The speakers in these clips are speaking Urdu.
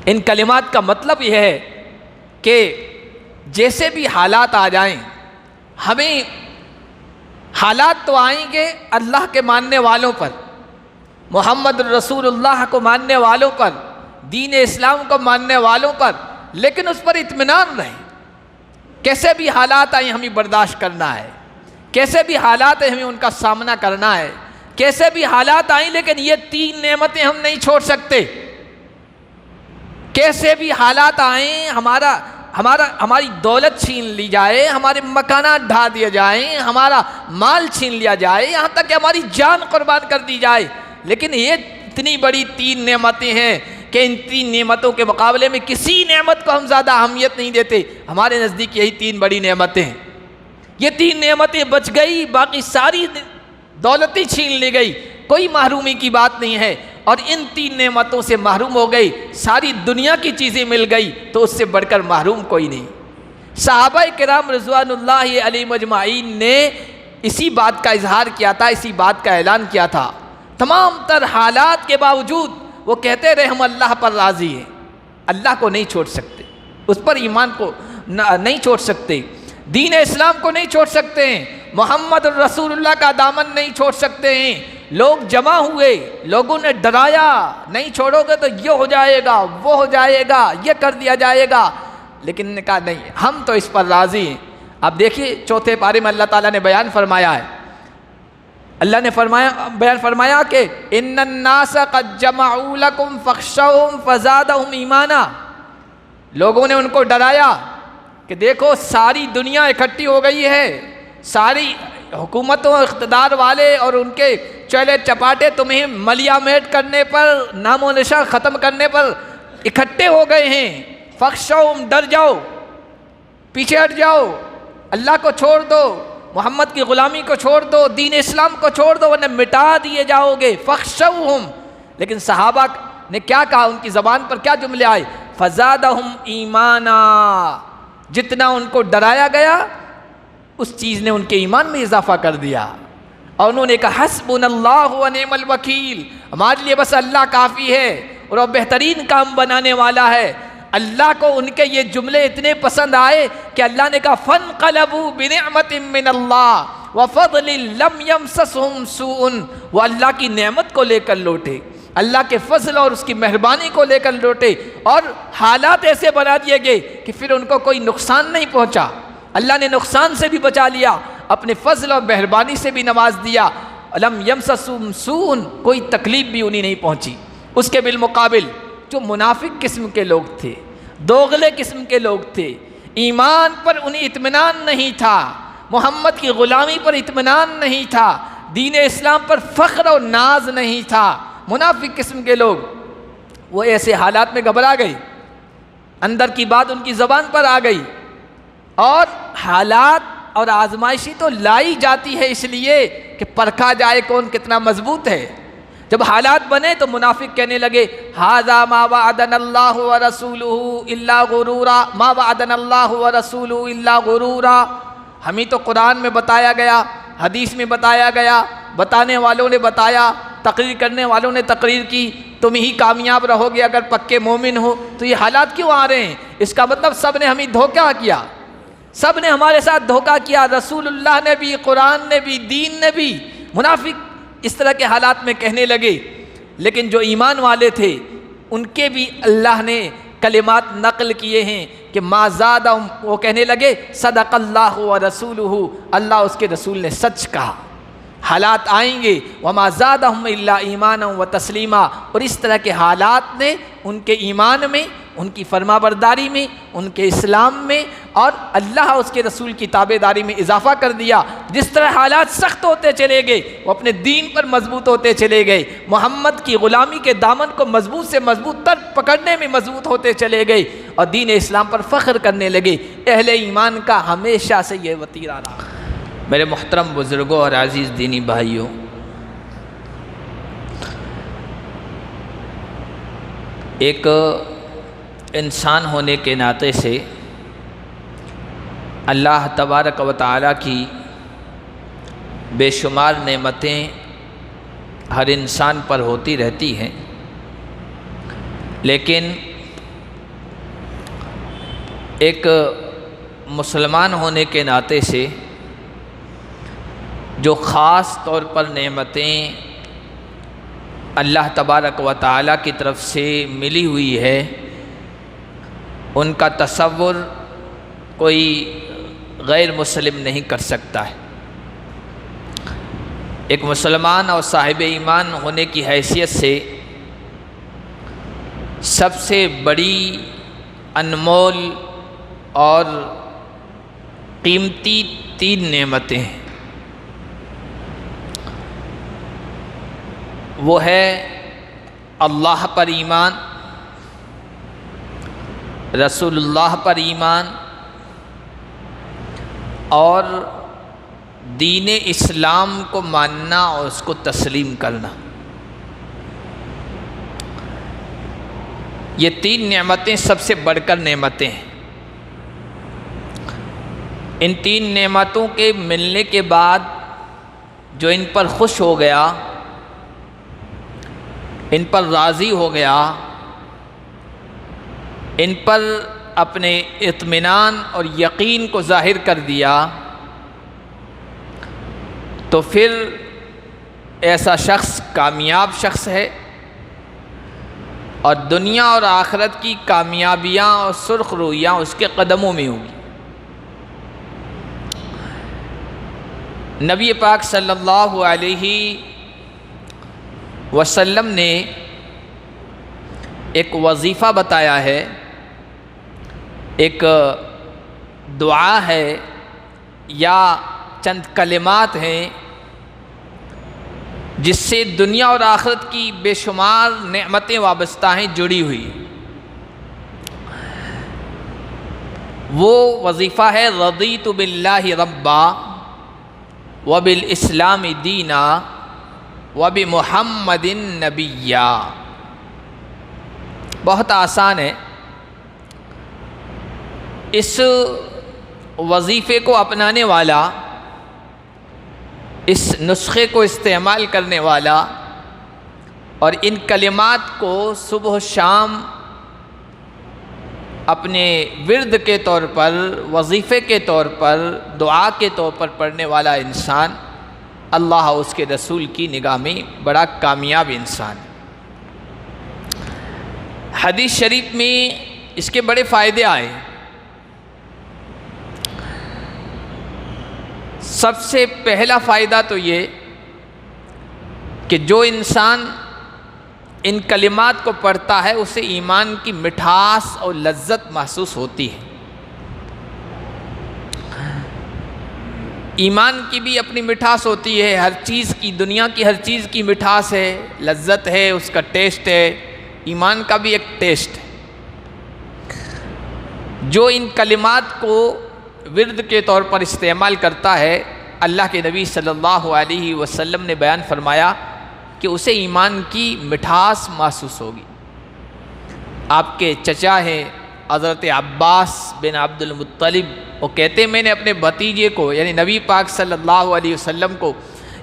ان کلمات کا مطلب یہ ہے کہ جیسے بھی حالات آ جائیں، ہمیں حالات تو آئیں گے اللہ کے ماننے والوں پر، محمد رسول اللہ کو ماننے والوں پر، دین اسلام کو ماننے والوں پر، لیکن اس پر اطمینان رہے۔ کیسے بھی حالات آئیں ہمیں برداشت کرنا ہے، کیسے بھی حالات آئیں ہمیں ان کا سامنا کرنا ہے، کیسے بھی حالات آئیں، لیکن یہ 3 نعمتیں ہم نہیں چھوڑ سکتے۔ کیسے بھی حالات آئیں، ہماری دولت چھین لی جائے، ہمارے مکانات ڈھا دیے جائیں، ہمارا مال چھین لیا جائے، یہاں تک کہ ہماری جان قربان کر دی جائے، لیکن یہ اتنی بڑی 3 نعمتیں ہیں کہ ان 3 نعمتوں کے مقابلے میں کسی نعمت کو ہم زیادہ اہمیت نہیں دیتے۔ ہمارے نزدیک یہی 3 بڑی نعمتیں ہیں۔ یہ 3 نعمتیں بچ گئی، باقی ساری دولتیں چھین لی گئی، کوئی محرومی کی بات نہیں ہے، اور ان 3 نعمتوں سے محروم ہو گئی، ساری دنیا کی چیزیں مل گئی تو اس سے بڑھ کر محروم کوئی نہیں۔ صحابہ کرام رضوان اللہ علیہم اجمعین نے اسی بات کا اظہار کیا تھا، اسی بات کا اعلان کیا تھا۔ تمام تر حالات کے باوجود وہ کہتے رہے ہم اللہ پر راضی ہیں، اللہ کو نہیں چھوڑ سکتے، اس پر ایمان کو نہیں چھوڑ سکتے، دین اسلام کو نہیں چھوڑ سکتے ہیں، محمد رسول اللہ کا دامن نہیں چھوڑ سکتے ہیں۔ لوگ جمع ہوئے، لوگوں نے ڈرایا، نہیں چھوڑو گے تو یہ ہو جائے گا، وہ ہو جائے گا، یہ کر دیا جائے گا، لیکن نے کہا نہیں، ہم تو اس پر راضی ہیں۔ اب دیکھیے 4 پارے میں اللہ تعالیٰ نے بیان فرمایا ہے، اللہ نے بیان فرمایا کہ ان الناس قد جمعوا لکم فاخشوہم فزادہم ایمانا، لوگوں نے ان کو ڈرایا کہ دیکھو ساری دنیا اکٹھی ہو گئی ہے، ساری حکومتوں اقتدار والے اور ان کے چلے چپاٹے تمہیں ملیا میٹ کرنے پر، نام و نشان ختم کرنے پر اکٹھے ہو گئے ہیں، فخشوہم، ڈر جاؤ، پیچھے ہٹ جاؤ، اللہ کو چھوڑ دو، محمد کی غلامی کو چھوڑ دو، دین اسلام کو چھوڑ دو، ورنہ مٹا دیے جاؤ گے، فخشوہم۔ لیکن صحابہ نے کیا کہا، ان کی زبان پر کیا جملے آئے، فزادہم ایمانا، جتنا ان کو ڈرایا گیا اس چیز نے ان کے ایمان میں اضافہ کر دیا، اور انہوں نے کہا حسبنا اللہ و نعم الوکیل، ہمارے لیے بس اللہ کافی ہے اور وہ بہترین کام بنانے والا ہے۔ اللہ کو ان کے یہ جملے اتنے پسند آئے کہ اللہ نے کہا فانقلبوا بنعمت من اللہ وفضل لم یمسسہم سوء، وہ اللہ کی نعمت کو لے کر لوٹے، اللہ کے فضل اور اس کی مہربانی کو لے کر لوٹے، اور حالات ایسے بنا دیے گئے کہ پھر ان کو کوئی نقصان نہیں پہنچا، اللہ نے نقصان سے بھی بچا لیا، اپنے فضل اور مہربانی سے بھی نواز دیا، لم یمسسہم سوء، کوئی تکلیف بھی انہیں نہیں پہنچی۔ اس کے بالمقابل جو منافق قسم کے لوگ تھے، دوغلے قسم کے لوگ تھے، ایمان پر انہیں اطمینان نہیں تھا، محمد کی غلامی پر اطمینان نہیں تھا، دین اسلام پر فخر و ناز نہیں تھا، منافق قسم کے لوگ، وہ ایسے حالات میں گھبرا گئی، اندر کی بات ان کی زبان پر آ گئی، اور حالات اور آزمائشی تو لائی جاتی ہے اس لیے کہ پرکھا جائے کون کتنا مضبوط ہے۔ جب حالات بنے تو منافق کہنے لگے ھذا ما وعدنا اللہ ورسولہ الا غرورا، ما وعدنا اللہ ورسولہ الا غرورا، ہمیں تو قرآن میں بتایا گیا، حدیث میں بتایا گیا، بتانے والوں نے بتایا، تقریر کرنے والوں نے تقریر کی، تم ہی کامیاب رہو گے اگر پکے مومن ہو، تو یہ حالات کیوں آ رہے ہیں؟ اس کا مطلب سب نے ہمیں دھوکہ کیا، سب نے ہمارے ساتھ دھوکہ کیا، رسول اللہ نے بھی، قرآن نے بھی، دین نے بھی۔ منافق اس طرح کے حالات میں کہنے لگے، لیکن جو ایمان والے تھے ان کے بھی اللہ نے کلمات نقل کیے ہیں کہ ما زادہم، وہ کہنے لگے صدق اللہ ورسولہ، اللہ اس کے رسول نے سچ کہا، حالات آئیں گے، وما زادہم الا ایمانا و تسلیما، اور اس طرح کے حالات نے ان کے ایمان میں، ان کی فرما برداری میں، ان کے اسلام میں اور اللہ اس کے رسول کی تابعداری میں اضافہ کر دیا۔ جس طرح حالات سخت ہوتے چلے گئے وہ اپنے دین پر مضبوط ہوتے چلے گئے، محمد کی غلامی کے دامن کو مضبوط سے مضبوط تر پکڑنے میں مضبوط ہوتے چلے گئے، اور دین اسلام پر فخر کرنے لگے۔ اہل ایمان کا ہمیشہ سے یہ وتیرہ رہا۔ میرے محترم بزرگوں اور عزیز دینی بھائیوں، ایک انسان ہونے کے ناطے سے اللہ تبارک و تعالیٰ کی بے شمار نعمتیں ہر انسان پر ہوتی رہتی ہیں، لیکن ایک مسلمان ہونے کے ناطے سے جو خاص طور پر نعمتیں اللہ تبارک و تعالیٰ کی طرف سے ملی ہوئی ہے، ان کا تصور کوئی غیر مسلم نہیں کر سکتا ہے۔ ایک مسلمان اور صاحب ایمان ہونے کی حیثیت سے سب سے بڑی، انمول اور قیمتی 3 نعمتیں ہیں۔ وہ ہے اللہ پر ایمان، رسول اللہ پر ایمان اور دین اسلام کو ماننا اور اس کو تسلیم کرنا۔ یہ 3 نعمتیں سب سے بڑھ کر نعمتیں ہیں۔ ان 3 نعمتوں کے ملنے کے بعد جو ان پر خوش ہو گیا، ان پر راضی ہو گیا، ان پر اپنے اطمینان اور یقین کو ظاہر کر دیا، تو پھر ایسا شخص کامیاب شخص ہے، اور دنیا اور آخرت کی کامیابیاں اور سرخ رویاں اس کے قدموں میں ہوں گی۔ نبی پاک صلی اللہ علیہ وسلم نے ایک وظیفہ بتایا ہے، ایک دعا ہے یا چند کلمات ہیں جس سے دنیا اور آخرت کی بے شمار نعمتیں وابستہ ہیں، جڑی ہوئی۔ وہ وظیفہ ہے رضیت باللہ ربا وبالاسلام دینا وبمحمد نبیا۔ بہت آسان ہے۔ اس وظیفے کو اپنانے والا، اس نسخے کو استعمال کرنے والا اور ان کلمات کو صبح و شام اپنے ورد کے طور پر، وظیفے کے طور پر، دعا کے طور پر پڑھنے والا انسان اللہ اور اس کے رسول کی نگاہ میں بڑا کامیاب انسان ہے۔ حدیث شریف میں اس کے بڑے فائدے آئے۔ سب سے پہلا فائدہ تو یہ کہ جو انسان ان کلمات کو پڑھتا ہے اسے ایمان کی مٹھاس اور لذت محسوس ہوتی ہے۔ ایمان کی بھی اپنی مٹھاس ہوتی ہے، ہر چیز کی، دنیا کی ہر چیز کی مٹھاس ہے، لذت ہے، اس کا ٹیسٹ ہے۔ ایمان کا بھی ایک ٹیسٹ ہے۔ جو ان کلمات کو ورد کے طور پر استعمال کرتا ہے، اللہ کے نبی صلی اللہ علیہ وسلم نے بیان فرمایا کہ اسے ایمان کی مٹھاس محسوس ہوگی۔ آپ کے چچا ہیں حضرت عباس بن عبد المطلب، وہ کہتے ہیں میں نے اپنے بھتیجے کو یعنی نبی پاک صلی اللہ علیہ وسلم کو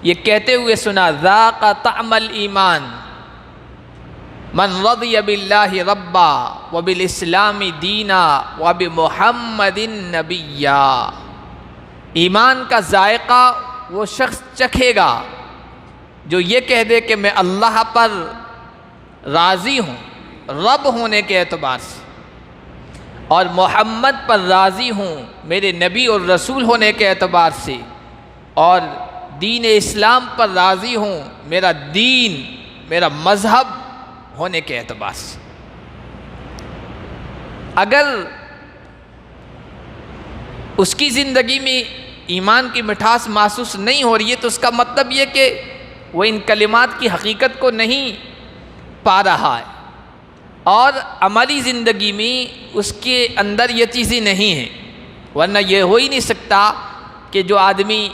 یہ کہتے ہوئے سنا، ذاق طعم الایمان من رضی باللہ ربا وبالاسلام دینا وبمحمد نبیا۔ ایمان کا ذائقہ وہ شخص چکھے گا جو یہ کہہ دے کہ میں اللہ پر راضی ہوں رب ہونے کے اعتبار سے، اور محمد پر راضی ہوں میرے نبی اور رسول ہونے کے اعتبار سے، اور دین اسلام پر راضی ہوں میرا دین، میرا مذہب ہونے کے اعتبار سے۔ اگر اس کی زندگی میں ایمان کی مٹھاس محسوس نہیں ہو رہی ہے تو اس کا مطلب یہ کہ وہ ان کلمات کی حقیقت کو نہیں پا رہا ہے، اور عملی زندگی میں اس کے اندر یہ چیزیں نہیں ہیں۔ ورنہ یہ ہو ہی نہیں سکتا کہ جو آدمی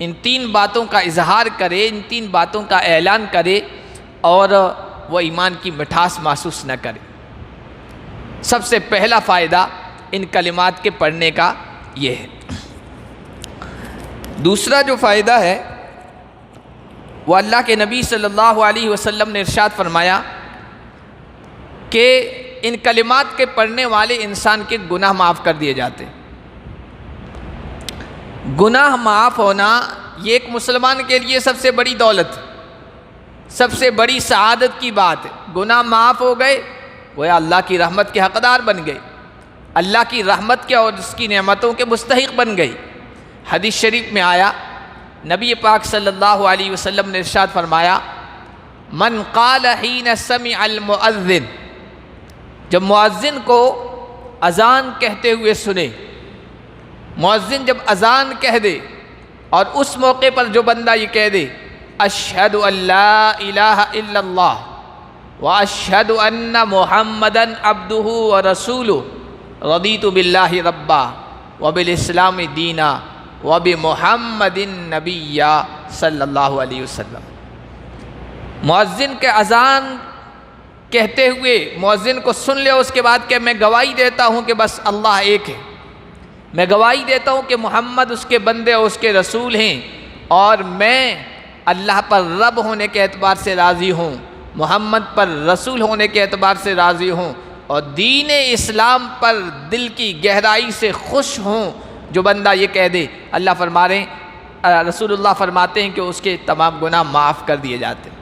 ان 3 باتوں کا اظہار کرے، ان 3 باتوں کا اعلان کرے اور وہ ایمان کی مٹھاس محسوس نہ کرے۔ سب سے پہلا فائدہ ان کلمات کے پڑھنے کا یہ ہے۔ دوسرا جو فائدہ ہے وہ اللہ کے نبی صلی اللہ علیہ وسلم نے ارشاد فرمایا کہ ان کلمات کے پڑھنے والے انسان کے گناہ معاف کر دیے جاتے ہیں۔ گناہ معاف ہونا یہ ایک مسلمان کے لیے سب سے بڑی دولت، سب سے بڑی سعادت کی بات ہے۔ گناہ معاف ہو گئے، وہ اللہ کی رحمت کے حقدار بن گئے، اللہ کی رحمت کے اور اس کی نعمتوں کے مستحق بن گئی۔ حدیث شریف میں آیا، نبی پاک صلی اللہ علیہ وسلم نے ارشاد فرمایا، من قال حین سمع المؤذن، جب مؤذن کو اذان کہتے ہوئے سنے، مؤذن جب اذان کہہ دے اور اس موقع پر جو بندہ یہ کہہ دے اشہد ان لا الہ الا اللہ واشہد ان محمدا عبدہ ورسولہ رضیت باللہ ربا وبالاسلام دینا وبمحمد نبی صلی اللہ علیہ وسلم، مؤذن کے اذان کہتے ہوئے مؤذن کو سن لے، اس کے بعد کہ میں گواہی دیتا ہوں کہ بس اللہ ایک ہے، میں گواہی دیتا ہوں کہ محمد اس کے بندے اور اس کے رسول ہیں، اور میں اللہ پر رب ہونے کے اعتبار سے راضی ہوں، محمد پر رسول ہونے کے اعتبار سے راضی ہوں، اور دین اسلام پر دل کی گہرائی سے خوش ہوں، جو بندہ یہ کہہ دے، اللہ فرما رہے ہیں، رسول اللہ فرماتے ہیں کہ اس کے تمام گناہ معاف کر دیے جاتے ہیں۔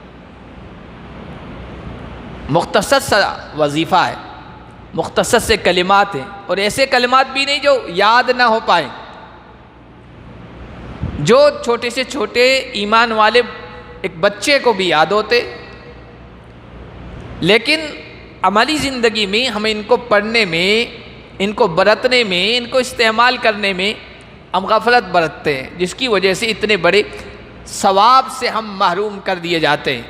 مختصر سا وظیفہ ہے، مختصر سے کلمات ہیں، اور ایسے کلمات بھی نہیں جو یاد نہ ہو پائیں، جو چھوٹے سے چھوٹے ایمان والے ایک بچے کو بھی یاد ہوتے، لیکن عملی زندگی میں ہمیں ان کو پڑھنے میں، ان کو برتنے میں، ان کو استعمال کرنے میں ہم غفلت برتتے ہیں، جس کی وجہ سے اتنے بڑے ثواب سے ہم محروم کر دیے جاتے ہیں۔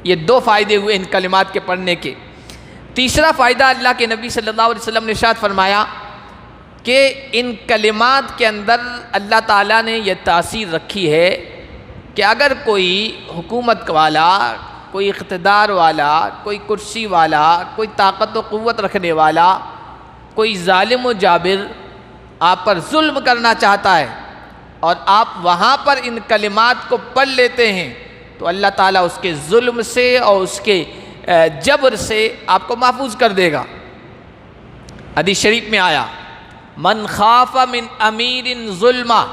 یہ دو فائدے ہوئے ان کلمات کے پڑھنے کے۔ تیسرا فائدہ اللہ کے نبی صلی اللہ علیہ وسلم نے ارشاد فرمایا کہ ان کلمات کے اندر اللہ تعالیٰ نے یہ تاثیر رکھی ہے کہ اگر کوئی حکومت والا، کوئی اقتدار والا، کوئی کرسی والا، کوئی طاقت و قوت رکھنے والا، کوئی ظالم و جابر آپ پر ظلم کرنا چاہتا ہے اور آپ وہاں پر ان کلمات کو پڑھ لیتے ہیں، تو اللہ تعالیٰ اس کے ظلم سے اور اس کے جبر سے آپ کو محفوظ کر دے گا۔ حدیث شریف میں آیا، من خاف من امیر ظلما،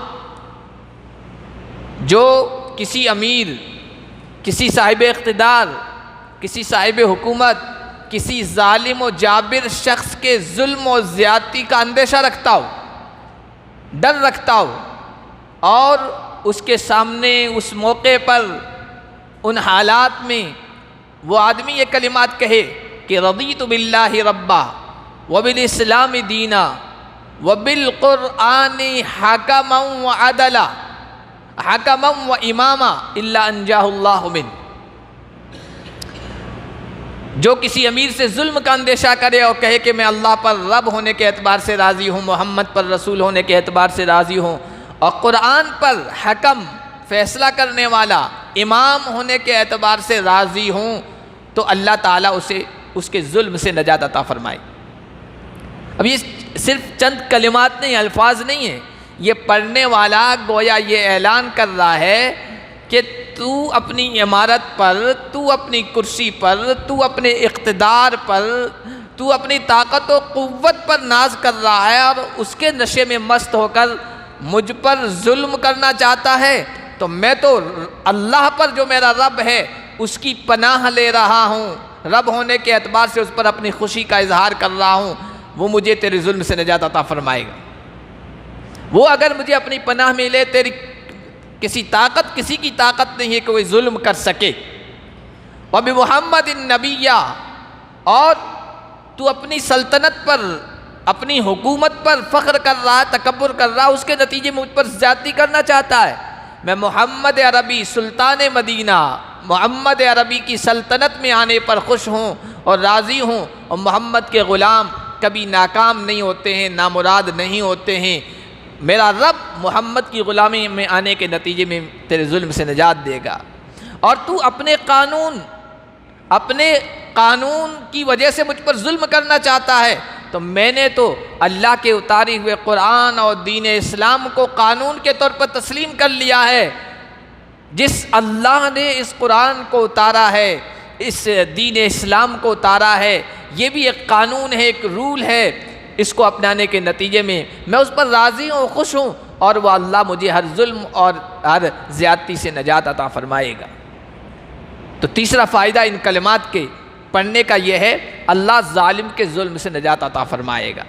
جو کسی امیر، کسی صاحب اقتدار، کسی صاحب حکومت، کسی ظالم و جابر شخص کے ظلم و زیادتی کا اندیشہ رکھتا ہو، ڈر رکھتا ہو، اور اس کے سامنے اس موقع پر ان حالات میں وہ آدمی یہ کلمات کہے کہ رضیت باللہ ربا وبالاسلام دینا وبالقرآن حکما وعدلا حکما و اماما الا انجاہ اللہ من، جو کسی امیر سے ظلم کا اندیشہ کرے اور کہے کہ میں اللہ پر رب ہونے کے اعتبار سے راضی ہوں، محمد پر رسول ہونے کے اعتبار سے راضی ہوں، اور قرآن پر حکم، فیصلہ کرنے والا، امام ہونے کے اعتبار سے راضی ہوں، تو اللہ تعالیٰ اسے اس کے ظلم سے نجات عطا فرمائے۔ اب یہ صرف چند کلمات نہیں، الفاظ نہیں ہیں، یہ پڑھنے والا گویا یہ اعلان کر رہا ہے کہ تو اپنی عمارت پر، تو اپنی کرسی پر، تو اپنے اقتدار پر، تو اپنی طاقت و قوت پر ناز کر رہا ہے، اور اس کے نشے میں مست ہو کر مجھ پر ظلم کرنا چاہتا ہے، تو میں تو اللہ پر جو میرا رب ہے اس کی پناہ لے رہا ہوں، رب ہونے کے اعتبار سے اس پر اپنی خوشی کا اظہار کر رہا ہوں، وہ مجھے تیرے ظلم سے نجات عطا فرمائے گا۔ وہ اگر مجھے اپنی پناہ میں لے، تیری کسی کی طاقت نہیں ہے کہ وہ ظلم کر سکے۔ وَبِمُحَمَّدٍ نَبِيًّا، اور تو اپنی سلطنت پر، اپنی حکومت پر فخر کر رہا، تکبر کر رہا، اس کے نتیجے میں مجھ پر زیادتی کرنا چاہتا ہے۔ میں محمد عربی سلطان مدینہ، محمد عربی کی سلطنت میں آنے پر خوش ہوں اور راضی ہوں، اور محمد کے غلام کبھی ناکام نہیں ہوتے ہیں، نامراد نہیں ہوتے ہیں۔ میرا رب محمد کی غلامی میں آنے کے نتیجے میں تیرے ظلم سے نجات دے گا، اور تو اپنے قانون کی وجہ سے مجھ پر ظلم کرنا چاہتا ہے، تو میں نے تو اللہ کے اتارے ہوئے قرآن اور دین اسلام کو قانون کے طور پر تسلیم کر لیا ہے۔ جس اللہ نے اس قرآن کو اتارا ہے، اس دین اسلام کو اتارا ہے، یہ بھی ایک قانون ہے، ایک رول ہے، اس کو اپنانے کے نتیجے میں میں اس پر راضی ہوں، خوش ہوں، اور وہ اللہ مجھے ہر ظلم اور ہر زیادتی سے نجات عطا فرمائے گا۔ تو تیسرا فائدہ ان کلمات کے پڑھنے کا یہ ہے، اللہ ظالم کے ظلم سے نجات عطا فرمائے گا۔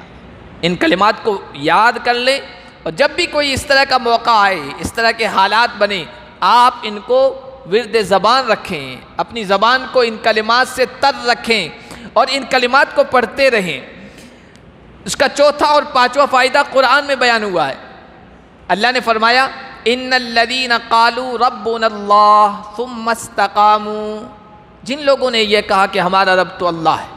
ان کلمات کو یاد کر لیں، اور جب بھی کوئی اس طرح کا موقع آئے، اس طرح کے حالات بنے، آپ ان کو ورد زبان رکھیں، اپنی زبان کو ان کلمات سے تر رکھیں اور ان کلمات کو پڑھتے رہیں۔ اس کا چوتھا اور پانچواں فائدہ قرآن میں بیان ہوا ہے۔ اللہ نے فرمایا ان الذین قالوا ربنا اللہ ثم استقاموا، جن لوگوں نے یہ کہا کہ ہمارا رب تو اللہ ہے،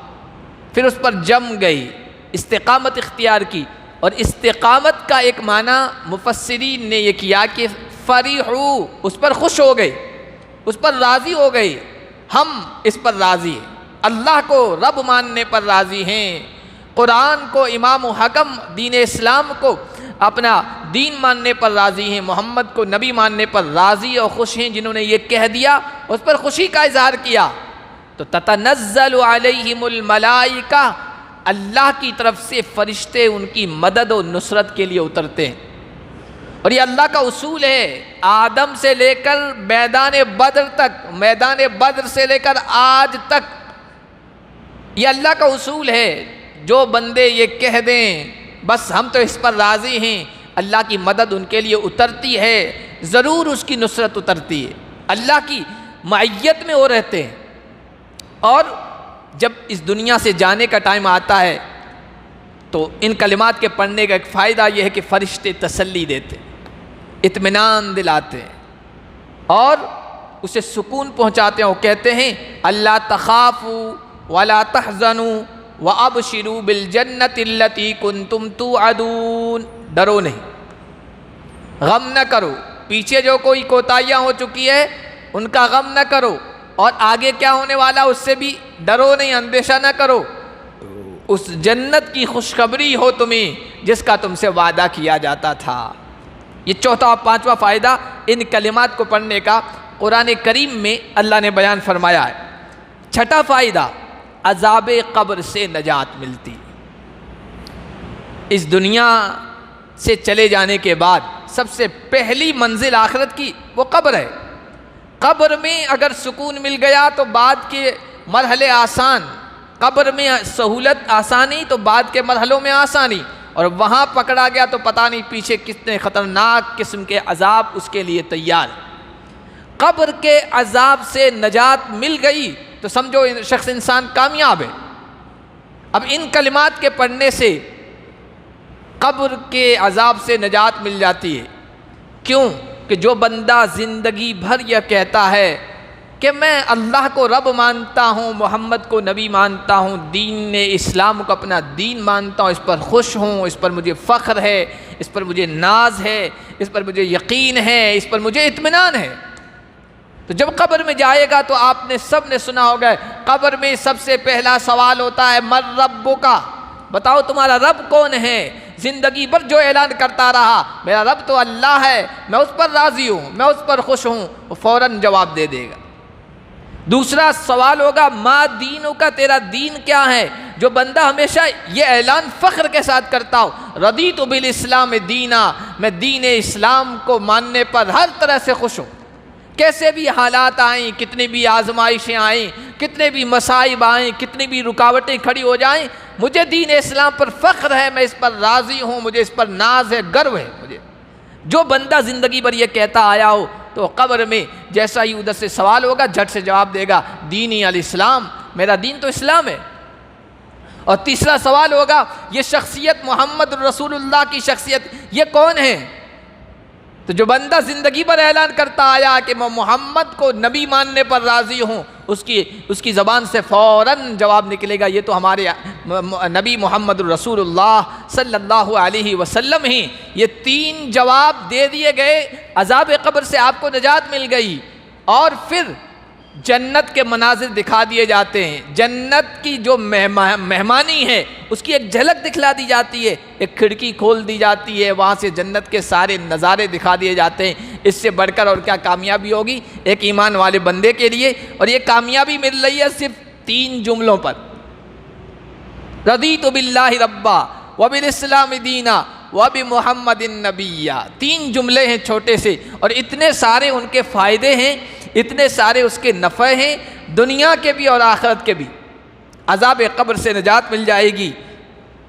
پھر اس پر جم گئی، استقامت اختیار کی، اور استقامت کا ایک معنی مفسرین نے یہ کیا کہ فریحوا، اس پر خوش ہو گئے، اس پر راضی ہو گئے، ہم اس پر راضی ہیں، اللہ کو رب ماننے پر راضی ہیں، قرآن کو امام و حکم دین اسلام کو اپنا دین ماننے پر راضی ہیں، محمد کو نبی ماننے پر راضی اور خوش ہیں۔ جنہوں نے یہ کہہ دیا، اس پر خوشی کا اظہار کیا، تو تتنزل علیہم الملائکہ، اللہ کی طرف سے فرشتے ان کی مدد و نصرت کے لیے اترتے ہیں۔ اور یہ اللہ کا اصول ہے، آدم سے لے کر میدان بدر تک، میدان بدر سے لے کر آج تک یہ اللہ کا اصول ہے۔ جو بندے یہ کہہ دیں بس ہم تو اس پر راضی ہیں، اللہ کی مدد ان کے لیے اترتی ہے، ضرور اس کی نصرت اترتی ہے، اللہ کی معیت میں وہ رہتے ہیں۔ اور جب اس دنیا سے جانے کا ٹائم آتا ہے تو ان کلمات کے پڑھنے کا ایک فائدہ یہ ہے کہ فرشتے تسلی دیتے، اطمینان دلاتے ہیں اور اسے سکون پہنچاتے ہیں۔ وہ کہتے ہیں اللہ تخافوا ولا تحزنوا وابشروا بالجنۃ التی کنتم توعدون، ڈرو نہیں، غم نہ کرو، پیچھے جو کوئی کوتاہیاں ہو چکی ہے ان کا غم نہ کرو، اور آگے کیا ہونے والا اس سے بھی ڈرو نہیں، اندیشہ نہ کرو، اس جنت کی خوشخبری ہو تمہیں جس کا تم سے وعدہ کیا جاتا تھا۔ یہ چوتھا اور پانچواں فائدہ ان کلمات کو پڑھنے کا قرآن کریم میں اللہ نے بیان فرمایا ہے۔ چھٹا فائدہ، عذاب قبر سے نجات ملتی۔ اس دنیا سے چلے جانے کے بعد سب سے پہلی منزل آخرت کی وہ قبر ہے۔ قبر میں اگر سکون مل گیا تو بعد کے مرحلے آسان، قبر میں سہولت آسانی تو بعد کے مرحلوں میں آسانی، اور وہاں پکڑا گیا تو پتہ نہیں پیچھے کتنے خطرناک قسم کے عذاب اس کے لیے تیار۔ قبر کے عذاب سے نجات مل گئی تو سمجھو شخص انسان کامیاب ہے۔ اب ان کلمات کے پڑھنے سے قبر کے عذاب سے نجات مل جاتی ہے۔ کیوں؟ کہ جو بندہ زندگی بھر یہ کہتا ہے کہ میں اللہ کو رب مانتا ہوں، محمد کو نبی مانتا ہوں، دین اسلام کو اپنا دین مانتا ہوں، اس پر خوش ہوں، اس پر مجھے فخر ہے، اس پر مجھے ناز ہے، اس پر مجھے یقین ہے، اس پر مجھے اطمینان ہے، تو جب قبر میں جائے گا تو آپ نے سب نے سنا ہوگا، قبر میں سب سے پہلا سوال ہوتا ہے من ربک، بتاؤ تمہارا رب کون ہے؟ زندگی بھر جو اعلان کرتا رہا میرا رب تو اللہ ہے، میں اس پر راضی ہوں، میں اس پر خوش ہوں، وہ فوراً جواب دے دے گا۔ دوسرا سوال ہوگا ما دینک، تیرا دین کیا ہے؟ جو بندہ ہمیشہ یہ اعلان فخر کے ساتھ کرتا ہو رضیت بالاسلام دینا، میں دین اسلام کو ماننے پر ہر طرح سے خوش ہوں، کیسے بھی حالات آئیں، کتنی بھی آزمائشیں آئیں، کتنے بھی مصائب آئیں، کتنی بھی رکاوٹیں کھڑی ہو جائیں، مجھے دین اسلام پر فخر ہے، میں اس پر راضی ہوں، مجھے اس پر ناز ہے، گرو ہے مجھے۔ جو بندہ زندگی بھر یہ کہتا آیا ہو تو قبر میں جیسا ہی ادھر سے سوال ہوگا جھٹ سے جواب دے گا دینی الاسلام، میرا دین تو اسلام ہے۔ اور تیسرا سوال ہوگا یہ شخصیت محمد رسول اللہ کی شخصیت یہ کون ہے؟ تو جو بندہ زندگی پر اعلان کرتا آیا کہ میں محمد کو نبی ماننے پر راضی ہوں، اس کی زبان سے فوراً جواب نکلے گا یہ تو ہمارے نبی محمد رسول اللہ صلی اللہ علیہ وسلم ہی۔ یہ تین جواب دے دیے گئے، عذاب قبر سے آپ کو نجات مل گئی، اور پھر جنت کے مناظر دکھا دیے جاتے ہیں، جنت کی جو مہمانی ہے اس کی ایک جھلک دکھلا دی جاتی ہے، ایک کھڑکی کھول دی جاتی ہے، وہاں سے جنت کے سارے نظارے دکھا دیے جاتے ہیں۔ اس سے بڑھ کر اور کیا کامیابی ہوگی ایک ایمان والے بندے کے لیے؟ اور یہ کامیابی مل رہی ہے صرف 3 جملوں پر، رضیت باللہ ربا وبالاسلام دینا وبمحمد نبیا. 3 جملے ہیں چھوٹے سے، اور اتنے سارے ان کے فائدے ہیں، اتنے سارے اس کے نفع ہیں، دنیا کے بھی اور آخرت کے بھی. عذاب قبر سے نجات مل جائے گی.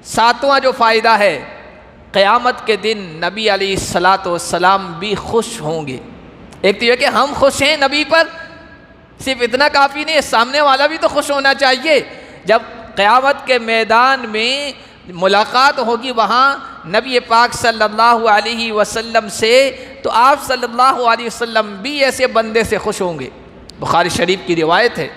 7واں جو فائدہ ہے، قیامت کے دن نبی علیہ الصلاۃ والسلام بھی خوش ہوں گے. ایک تو یہ کہ ہم خوش ہیں نبی پر، صرف اتنا کافی نہیں ہے، سامنے والا بھی تو خوش ہونا چاہیے. جب قیامت کے میدان میں ملاقات ہوگی وہاں نبی پاک صلی اللہ علیہ وسلم سے، تو آپ صلی اللہ علیہ وسلم بھی ایسے بندے سے خوش ہوں گے. بخاری شریف کی روایت ہے،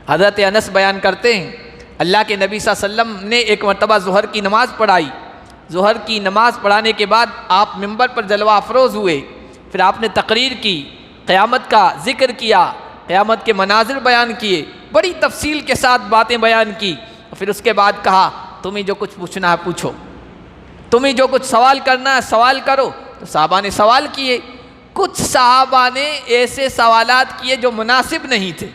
حضرت انس بیان کرتے ہیں اللہ کے نبی صلی اللہ علیہ وسلم نے ایک مرتبہ ظہر کی نماز پڑھائی. ظہر کی نماز پڑھانے کے بعد آپ ممبر پر جلوہ افروز ہوئے. پھر آپ نے تقریر کی، قیامت کا ذکر کیا، قیامت کے مناظر بیان کیے، بڑی تفصیل کے ساتھ باتیں بیان کی. پھر اس کے بعد کہا تمہیں جو کچھ پوچھنا ہے پوچھو، تمہیں جو کچھ سوال کرنا ہے سوال کرو. تو صحابہ نے سوال کیے. کچھ صحابہ نے ایسے سوالات کیے جو مناسب نہیں تھے،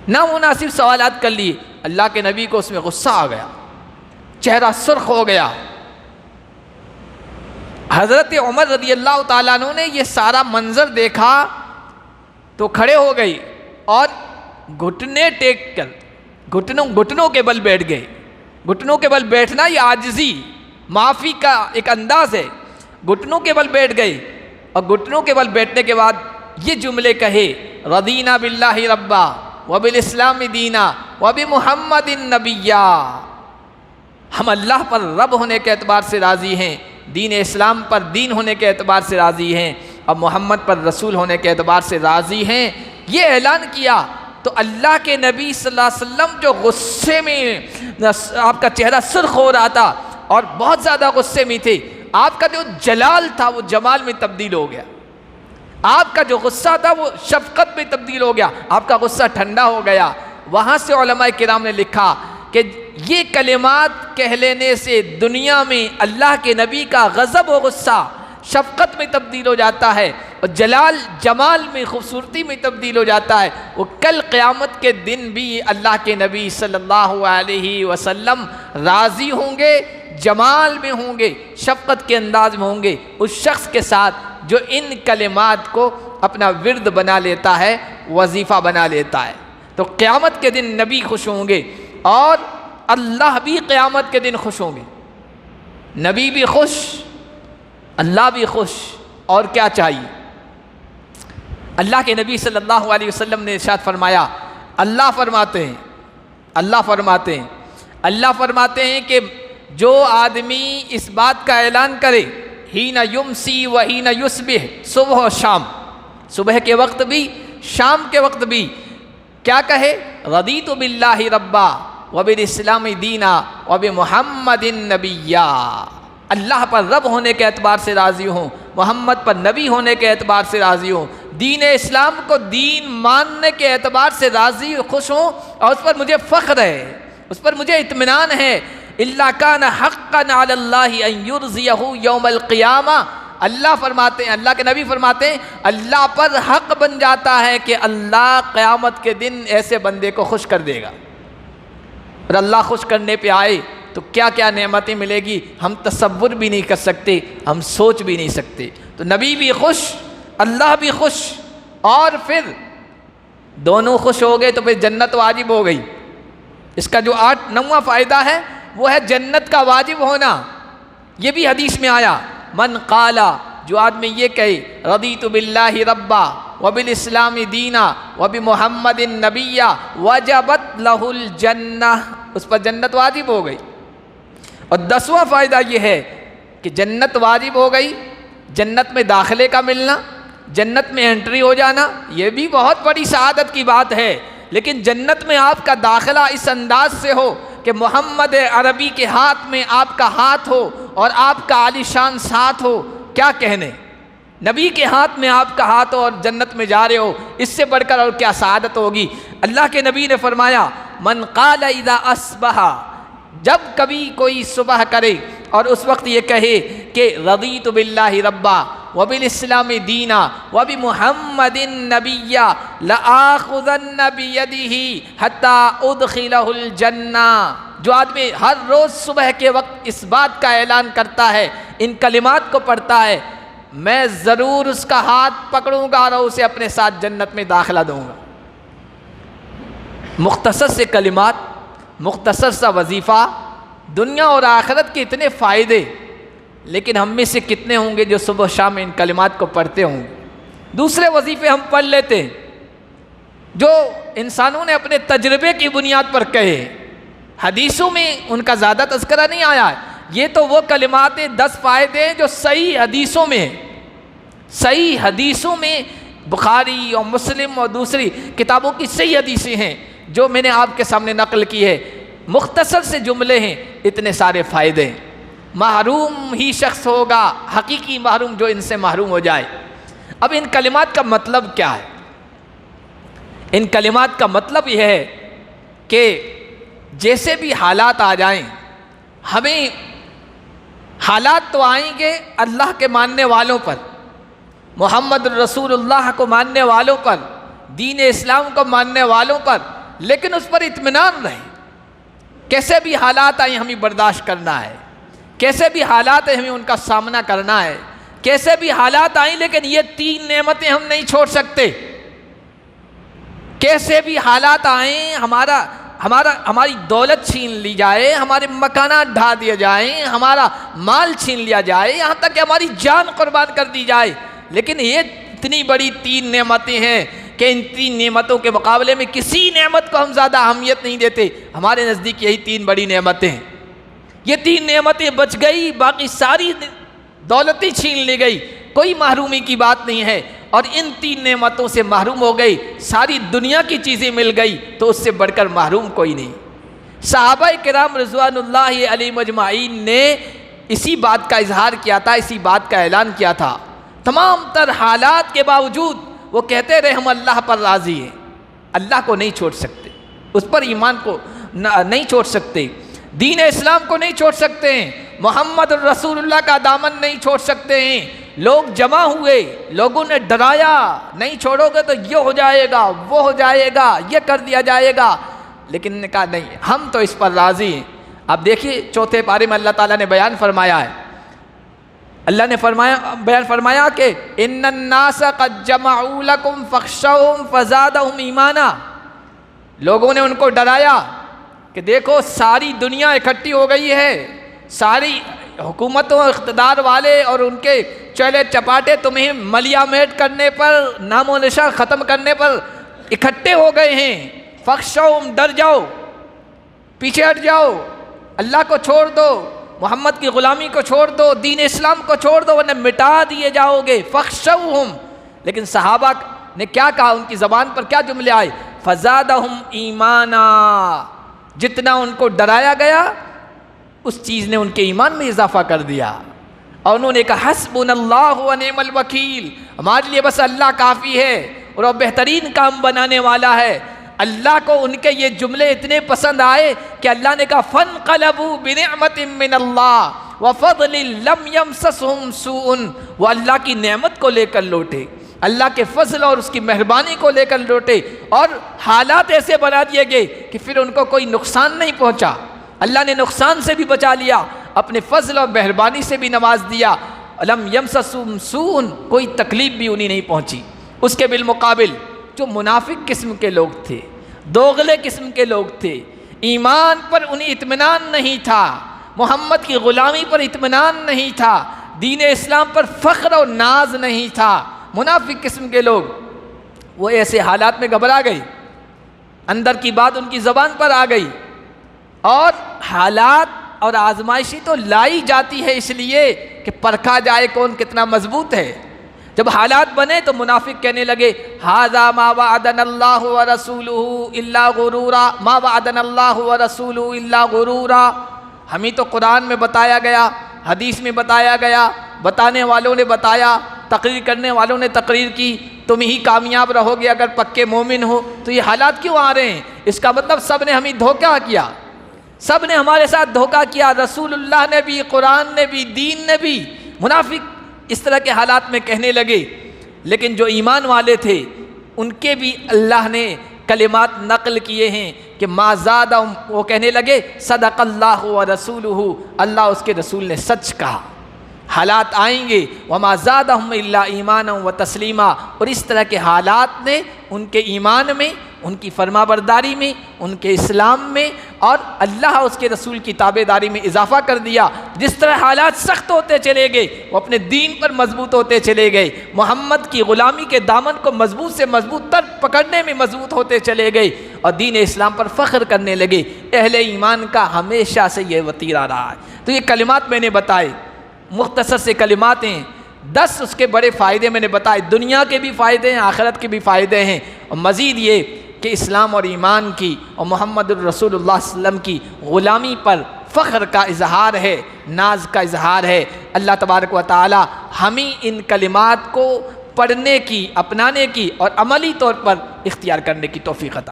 نامناسب سوالات کر لیے. اللہ کے نبی کو اس میں غصہ آ گیا، چہرہ سرخ ہو گیا. حضرت عمر رضی اللہ تعالیٰ عنہ نے یہ سارا منظر دیکھا تو کھڑے ہو گئے اور گھٹنے ٹیک کر گھٹنوں کے بل بیٹھ گئے. گھٹنوں کے بل بیٹھنا یہ عاجزی معافی کا ایک انداز ہے. گھٹنوں کے بل بیٹھ گئے، اور گھٹنوں کے بل بیٹھنے کے بعد یہ جملے کہے، رضینا باللہ ربا وبالاسلام دینا وبمحمد نبیا. ہم اللہ پر رب ہونے کے اعتبار سے راضی ہیں، دین اسلام پر دین ہونے کے اعتبار سے راضی ہیں، اور محمد پر رسول ہونے کے اعتبار سے راضی ہیں. یہ اعلان کیا تو اللہ کے نبی صلی اللہ علیہ وسلم جو غصے میں آپ کا چہرہ سرخ ہو رہا تھا اور بہت زیادہ غصے میں تھے، آپ کا جو جلال تھا وہ جمال میں تبدیل ہو گیا. آپ کا جو غصہ تھا وہ شفقت میں تبدیل ہو گیا، آپ کا غصہ ٹھنڈا ہو گیا. وہاں سے علماء کرام نے لکھا کہ یہ کلمات کہہ لینے سے دنیا میں اللہ کے نبی کا غضب و غصہ شفقت میں تبدیل ہو جاتا ہے، اور جلال جمال میں خوبصورتی میں تبدیل ہو جاتا ہے. وہ کل قیامت کے دن بھی اللہ کے نبی صلی اللہ علیہ وسلم راضی ہوں گے، جمال میں ہوں گے، شفقت کے انداز میں ہوں گے اس شخص کے ساتھ جو ان کلمات کو اپنا ورد بنا لیتا ہے، وظیفہ بنا لیتا ہے. تو قیامت کے دن نبی خوش ہوں گے اور اللہ بھی قیامت کے دن خوش ہوں گے. نبی بھی خوش، اللہ بھی خوش. اور کیا چاہیے؟ اللہ کے نبی صلی اللہ علیہ وسلم نے ارشاد فرمایا، اللہ فرماتے ہیں کہ جو آدمی اس بات کا اعلان کرے ہین یمسی و ہین یصبح، صبح و شام، صبح کے وقت بھی شام کے وقت بھی، کیا کہے؟ رضیت باللہ ربا وبالاسلام دینا وبمحمد نبیا. اللہ پر رب ہونے کے اعتبار سے راضی ہوں، محمد پر نبی ہونے کے اعتبار سے راضی ہوں، دین اسلام کو دین ماننے کے اعتبار سے راضی خوش ہوں، اور اس پر مجھے فخر ہے، اس پر مجھے اطمینان ہے. الا کان حقا علی اللہ ان یرضیہ یوم القیامہ. اللہ فرماتے ہیں، اللہ کے نبی فرماتے ہیں، اللہ پر حق بن جاتا ہے کہ اللہ قیامت کے دن ایسے بندے کو خوش کر دے گا. اور اللہ خوش کرنے پہ آئے تو کیا کیا نعمتیں ملے گی ہم تصور بھی نہیں کر سکتے، ہم سوچ بھی نہیں سکتے. تو نبی بھی خوش، اللہ بھی خوش، اور پھر دونوں خوش ہو گئے تو پھر جنت واجب ہو گئی. اس کا جو 9واں فائدہ ہے وہ ہے جنت کا واجب ہونا. یہ بھی حدیث میں آیا، من قالا، جو آدمی یہ کہے رضیت باللہ ربا وبالاسلام دینا وبمحمد نبیا وجبت لہ الجنہ، اس پر جنت واجب ہو گئی. اور 10واں فائدہ یہ ہے کہ جنت واجب ہو گئی، جنت میں داخلے کا ملنا، جنت میں انٹری ہو جانا، یہ بھی بہت بڑی سعادت کی بات ہے. لیکن جنت میں آپ کا داخلہ اس انداز سے ہو کہ محمد عربی کے ہاتھ میں آپ کا ہاتھ ہو اور آپ کا عالی شان ساتھ ہو، کیا کہنے، نبی کے ہاتھ میں آپ کا ہاتھ ہو اور جنت میں جا رہے ہو، اس سے بڑھ کر اور کیا سعادت ہوگی. اللہ کے نبی نے فرمایا، من قال اذا اصبح، جب کبھی کوئی صبح کرے اور اس وقت یہ کہے کہ رضیت باللہ ربا وبالاسلام دینا وبمحمد نبیا لآخذن بیدہ حتی ادخلہ الجنہ، جو آدمی ہر روز صبح کے وقت اس بات کا اعلان کرتا ہے، ان کلمات کو پڑھتا ہے، میں ضرور اس کا ہاتھ پکڑوں گا اور اسے اپنے ساتھ جنت میں داخلہ دوں گا۔ مختصر سے کلمات، مختصر سا وظیفہ، دنیا اور آخرت کے اتنے فائدے، لیکن ہم میں سے کتنے ہوں گے جو صبح و شام ان کلمات کو پڑھتے ہوں گے؟ دوسرے وظیفے ہم پڑھ لیتے ہیں جو انسانوں نے اپنے تجربے کی بنیاد پر کہے، حدیثوں میں ان کا زیادہ تذکرہ نہیں آیا ہے۔ یہ تو وہ کلمات 10 فائدے ہیں جو صحیح حدیثوں میں ہیں، صحیح حدیثوں میں، بخاری اور مسلم اور دوسری کتابوں کی صحیح حدیثیں ہیں جو میں نے آپ کے سامنے نقل کی ہے، مختصر سے جملے ہیں، اتنے سارے فائدے ہیں۔ محروم ہی شخص ہوگا، حقیقی محروم جو ان سے محروم ہو جائے۔ اب ان کلمات کا مطلب کیا ہے؟ ان کلمات کا مطلب یہ ہے کہ جیسے بھی حالات آ جائیں، ہمیں حالات تو آئیں گے اللہ کے ماننے والوں پر، محمد رسول اللہ کو ماننے والوں پر، دین اسلام کو ماننے والوں پر، لیکن اس پر اطمینان رہے۔ کیسے بھی حالات آئیں ہمیں برداشت کرنا ہے، کیسے بھی حالات آئیں ہمیں ان کا سامنا کرنا ہے، کیسے بھی حالات آئیں، لیکن یہ 3 نعمتیں ہم نہیں چھوڑ سکتے۔ کیسے بھی حالات آئیں، ہماری دولت چھین لی جائے، ہمارے مکانات ڈھا دیے جائیں، ہمارا مال چھین لیا جائے، یہاں تک کہ ہماری جان قربان کر دی جائے، لیکن یہ اتنی بڑی 3 نعمتیں ہیں کہ ان 3 نعمتوں کے مقابلے میں کسی نعمت کو ہم زیادہ اہمیت نہیں دیتے۔ ہمارے نزدیک یہی 3 بڑی نعمتیں ہیں۔ یہ 3 نعمتیں بچ گئی، باقی ساری دولتیں چھین لی گئی، کوئی محرومی کی بات نہیں ہے، اور ان 3 نعمتوں سے محروم ہو گئی، ساری دنیا کی چیزیں مل گئی تو اس سے بڑھ کر محروم کوئی نہیں۔ صحابہ کرام رضوان اللہ علیہم اجمعین نے اسی بات کا اظہار کیا تھا، اسی بات کا اعلان کیا تھا۔ تمام تر حالات کے باوجود وہ کہتے رہے ہم اللہ پر راضی ہیں، اللہ کو نہیں چھوڑ سکتے، اس پر ایمان کو نہیں چھوڑ سکتے، دین اسلام کو نہیں چھوڑ سکتے ہیں، محمد رسول اللہ کا دامن نہیں چھوڑ سکتے ہیں۔ لوگ جمع ہوئے، لوگوں نے ڈرایا، نہیں چھوڑو گے تو یہ ہو جائے گا، وہ ہو جائے گا، یہ کر دیا جائے گا، لیکن نے کہا نہیں، ہم تو اس پر راضی ہیں۔ اب دیکھیے 4 پارے میں اللہ تعالیٰ نے بیان فرمایا ہے، اللہ نے بیان فرمایا کہ ان الناس قد جمعوا لکم فاخشوہم فزادہم ایمانا، لوگوں نے ان کو ڈرایا کہ دیکھو ساری دنیا اکٹھی ہو گئی ہے، ساری حکومتوں اقتدار والے اور ان کے چلے چپاٹے تمہیں ملیا میٹ کرنے پر، نام و نشان ختم کرنے پر اکٹھے ہو گئے ہیں، فخشوہم، ڈر جاؤ، پیچھے ہٹ جاؤ، اللہ کو چھوڑ دو، محمد کی غلامی کو چھوڑ دو، دین اسلام کو چھوڑ دو، ورنہ مٹا دیے جاؤ گے، فخشوہم۔ لیکن صحابہ نے کیا کہا، ان کی زبان پر کیا جملے آئے، فزادہم ایمانا، جتنا ان کو ڈرایا گیا اس چیز نے ان کے ایمان میں اضافہ کر دیا، اور انہوں نے کہا حسبنا اللہ و نعم الوکیل، ہمارے لیے بس اللہ کافی ہے اور وہ بہترین کام بنانے والا ہے۔ اللہ کو ان کے یہ جملے اتنے پسند آئے کہ اللہ نے کہا فانقلبوا بنعمت من اللہ وفضل لم یمسسہم سوء، وہ اللہ کی نعمت کو لے کر لوٹے، اللہ کے فضل اور اس کی مہربانی کو لے کر لوٹے، اور حالات ایسے بنا دیے گئے کہ پھر ان کو کوئی نقصان نہیں پہنچا، اللہ نے نقصان سے بھی بچا لیا، اپنے فضل اور مہربانی سے بھی نواز دیا، لم یمسسہم سوء، کوئی تکلیف بھی انہیں نہیں پہنچی۔ اس کے بالمقابل جو منافق قسم کے لوگ تھے، دوغلے قسم کے لوگ تھے، ایمان پر انہیں اطمینان نہیں تھا، محمد کی غلامی پر اطمینان نہیں تھا، دین اسلام پر فخر و ناز نہیں تھا، منافق قسم کے لوگ، وہ ایسے حالات میں گھبرا گئی، اندر کی بات ان کی زبان پر آ گئی، اور حالات اور آزمائشی تو لائی جاتی ہے اس لیے کہ پرکھا جائے کون کتنا مضبوط ہے۔ جب حالات بنے تو منافق کہنے لگے ھذا ما وعدنا اللہ ورسولہ الا غرورا، ما وعدنا اللہ ورسولہ الا غرورا، ہمیں تو قرآن میں بتایا گیا، حدیث میں بتایا گیا، بتانے والوں نے بتایا، تقریر کرنے والوں نے تقریر کی، تم ہی کامیاب رہو گے اگر پکے مومن ہو، تو یہ حالات کیوں آ رہے ہیں؟ اس کا مطلب سب نے ہمیں دھوکہ کیا، سب نے ہمارے ساتھ دھوکہ کیا، رسول اللہ نے بھی، قرآن نے بھی، دین نے بھی۔ منافق اس طرح کے حالات میں کہنے لگے، لیکن جو ایمان والے تھے ان کے بھی اللہ نے کلمات نقل کیے ہیں کہ ما زادہم، وہ کہنے لگے صدق اللہ و رسولہ، اللہ اس کے رسول نے سچ کہا۔ حالات آئیں گے وما زادہم الا ایمانا و تسلیما، اور اس طرح کے حالات نے ان کے ایمان میں، ان کی فرما برداری میں، ان کے اسلام میں اور اللہ اس کے رسول کی تابعداری میں اضافہ کر دیا۔ جس طرح حالات سخت ہوتے چلے گئے وہ اپنے دین پر مضبوط ہوتے چلے گئے، محمد کی غلامی کے دامن کو مضبوط سے مضبوط تر پکڑنے میں مضبوط ہوتے چلے گئے اور دین اسلام پر فخر کرنے لگے۔ اہل ایمان کا ہمیشہ سے یہ وتیرہ رہا ہے۔ تو یہ کلمات میں نے بتائے، مختصر سے کلمات ہیں، 10 اس کے بڑے فائدے میں نے بتائے، دنیا کے بھی فائدے ہیں، آخرت کے بھی فائدے ہیں، اور مزید یہ کہ اسلام اور ایمان کی اور محمد الرسول اللہ صلی اللہ علیہ وسلم کی غلامی پر فخر کا اظہار ہے، ناز کا اظہار ہے۔ اللہ تبارک و تعالی ہمیں ان کلمات کو پڑھنے کی، اپنانے کی اور عملی طور پر اختیار کرنے کی توفیق عطا